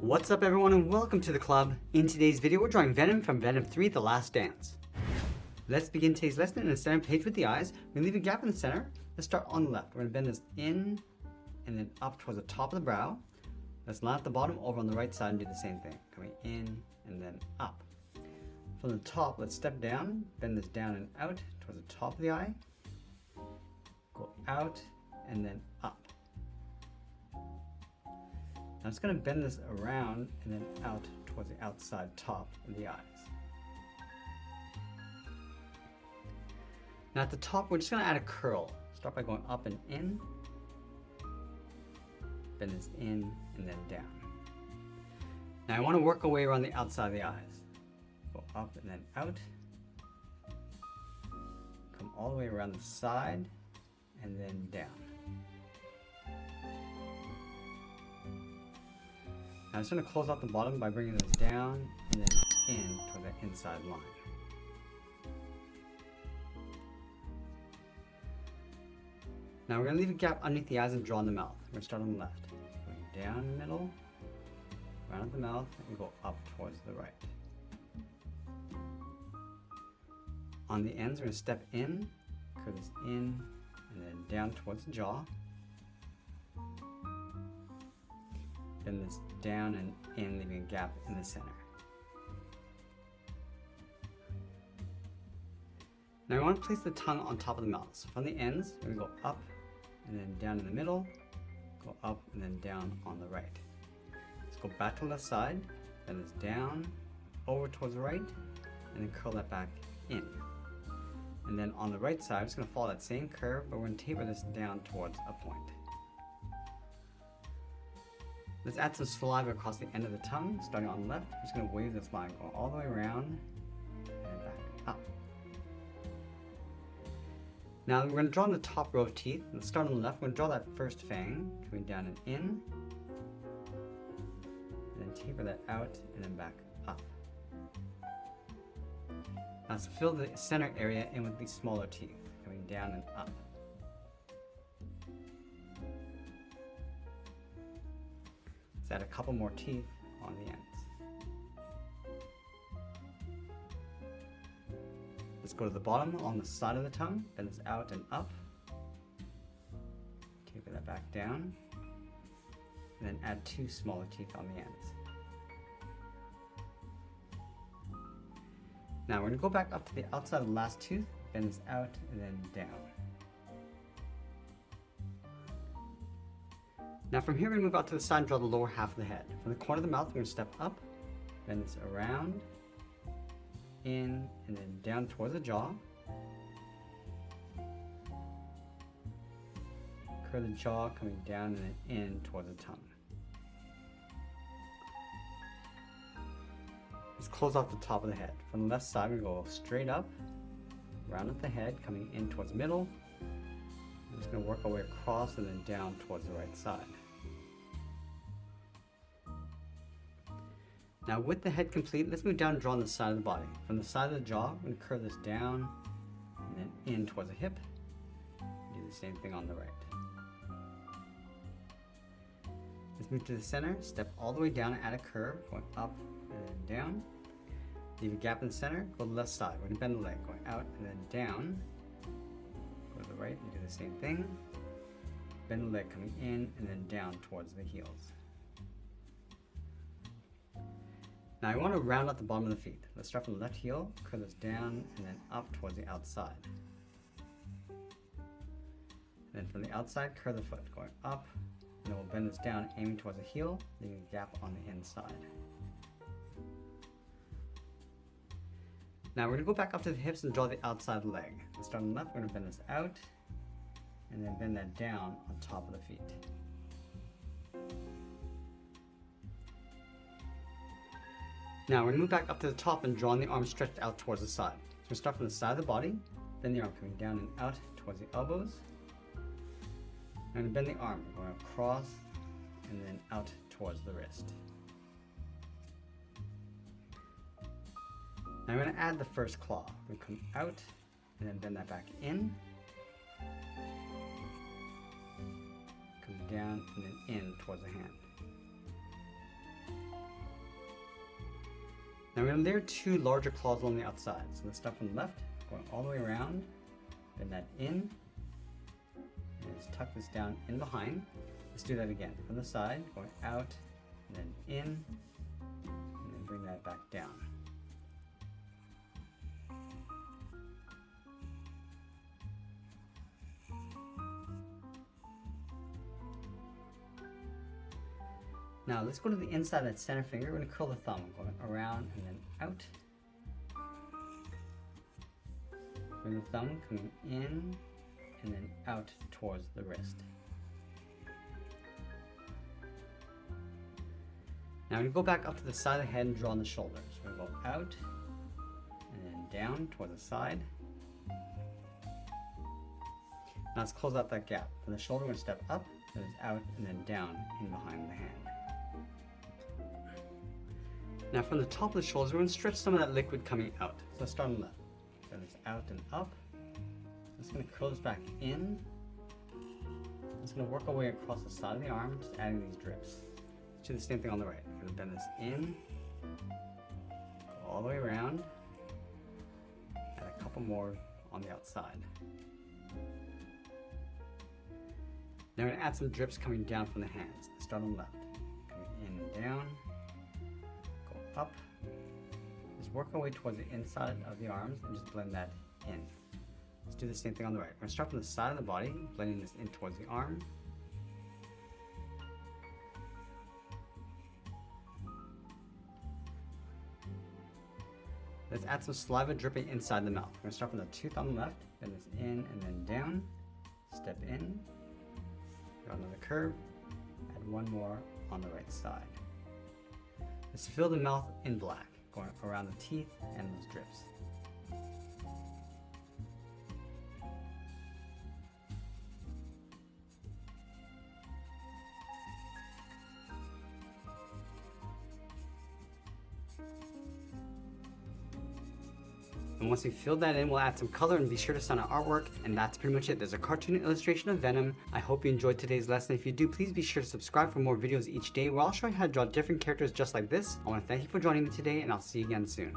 What's up everyone and welcome to the club. In today's video we're drawing Venom from Venom 3 The Last Dance. Let's begin today's lesson in the center page with the eyes. We're going to leave a gap in the center. Let's start on the left. We're going to bend this in and then up towards the top of the brow. Let's line at the bottom over on the right side and do the same thing. Coming in and then up. From the top, let's step down, bend this down and out towards the top of the eye. Go out and then up. Now I'm just going to bend this around and then out towards the outside top of the eyes. Now at the top, we're just going to add a curl. Start by going up and in. Bend this in and then down. Now I want to work our way around the outside of the eyes. Go up and then out. Come all the way around the side and then down. Now I'm just going to close out the bottom by bringing this down and then in toward that inside line. Now we're going to leave a gap underneath the eyes and draw in the mouth. We're going to start on the left. Going down the middle, around at the mouth, and go up towards the right. On the ends, we're going to step in, curve this in, and then down towards the jaw. Bend this down and in, leaving a gap in the center. Now we want to place the tongue on top of the mouth. So from the ends, we're going to go up and then down in the middle, go up and then down on the right. Let's go back to the left side, bend this down, over towards the right, and then curl that back in. And then on the right side, I'm just going to follow that same curve, but we're going to taper this down towards a point. Let's add some saliva across the end of the tongue, starting on the left. I'm just going to wave this line, going all the way around and back up. Now we're going to draw in the top row of teeth. Let's start on the left. We're going to draw that first fang, coming down and in, and then taper that out and then back up. Now let's fill the center area in with these smaller teeth, coming down and up. Let's add a couple more teeth on the ends. Let's go to the bottom along the side of the tongue, bend this out and up. Taper that back down. And then add two smaller teeth on the ends. Now we're going to go back up to the outside of the last tooth, bend this out and then down. Now from here we're going to move out to the side and draw the lower half of the head. From the corner of the mouth we're going to step up, bend this around, in, and then down towards the jaw. Curve the jaw coming down and then in towards the tongue. Let's close off the top of the head. From the left side we go straight up, round at the head, coming in towards the middle. We're just going to work our way across and then down towards the right side. Now with the head complete, let's move down and draw on the side of the body. From the side of the jaw, we're going to curve this down and then in towards the hip. Do the same thing on the right. Let's move to the center, step all the way down and add a curve, going up and then down. Leave a gap in the center, go to the left side. We're going to bend the leg, going out and then down. Go to the right and do the same thing. Bend the leg coming in and then down towards the heels. Now I want to round out the bottom of the feet. Let's start from the left heel, curve this down and then up towards the outside. And then from the outside, curve the foot, going up, and then we'll bend this down, aiming towards the heel, leaving a gap on the inside. Now we're going to go back up to the hips and draw the outside leg. Let's start on the left, we're going to bend this out, and then bend that down on top of the feet. Now we're going to move back up to the top and draw the arms stretched out towards the side. So we start from the side of the body, bend the arm coming down and out towards the elbows. I'm going to bend the arm, going across and then out towards the wrist. Now I'm going to add the first claw. We come out and then bend that back in. Come down and then in towards the hand. Now we're going to layer 2 larger claws on the outside. So let's start from the left, going all the way around, bend that in, and just tuck this down in behind. Let's do that again. From the side, going out, and then in, and then bring that back down. Now let's go to the inside of that center finger. We're going to curl the thumb, going around and then out. Bring the thumb coming in and then out towards the wrist. Now we're going to go back up to the side of the head and draw on the shoulders. We're going to go out and then down toward the side. Now let's close out that gap. From the shoulder, we're going to step up, then it's out and then down in behind the hand. Now from the top of the shoulders, we're going to stretch some of that liquid coming out. So let's start on the left. Then it's out and up. I'm just going to curl this back in. I'm just going to work our way across the side of the arm, just adding these drips. Let's do the same thing on the right. We're going to bend this in, go all the way around, add a couple more on the outside. Now we're going to add some drips coming down from the hands. Let's start on the left. Coming in and down. Up. Just work our way towards the inside of the arms and just blend that in. Let's do the same thing on the right. We're going to start from the side of the body, blending this in towards the arm. Let's add some saliva dripping inside the mouth. We're going to start from the tooth on the left, bend this in and then down, step in, go another curve, add one more on the right side. Let's fill the mouth in black, going around the teeth and those drips. And once we fill that in, we'll add some color and be sure to sign our artwork. And that's pretty much it. There's a cartoon illustration of Venom. I hope you enjoyed today's lesson. If you do, please be sure to subscribe for more videos each day where I'll show you how to draw different characters just like this. I want to thank you for joining me today, and I'll see you again soon.